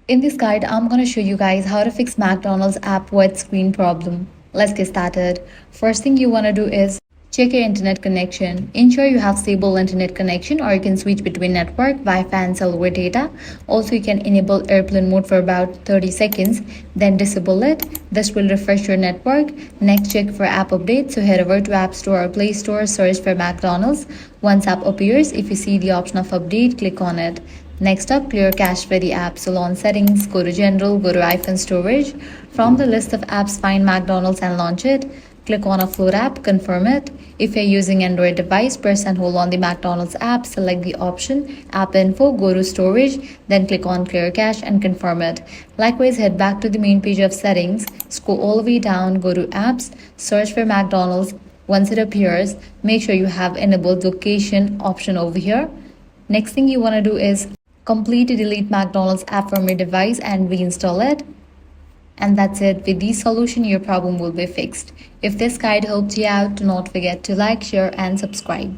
In this guide, I'm going to show you guys how to fix McDonald's app wet screen problem. Let's get started. First thing you want to do is check your internet connection. Ensure you have stable internet connection, or you can switch between network, Wi-Fi and cellular data. Also, you can enable airplane mode for about 30 seconds, then disable it. This will refresh your network. Next, check for app updates. So head over to App Store or Play Store, search for McDonald's. Once app appears, if you see the option of update, click on it. Next up, clear cache for the app. So launch settings, go to general, go to iPhone storage. From the list of apps, find McDonald's and launch it. Click on Upload app, confirm it. If you're using Android device, press and hold on the McDonald's app, select the option App Info, go to Storage, then click on Clear Cache and confirm it. Likewise, head back to the main page of settings, scroll all the way down, go to Apps, search for McDonald's. Once it appears, make sure you have enabled location option over here. Next thing you want to do is completely delete McDonald's app from your device and reinstall it. And that's it. With this solution, your problem will be fixed. If this guide helped you out, do not forget to like, share, and subscribe.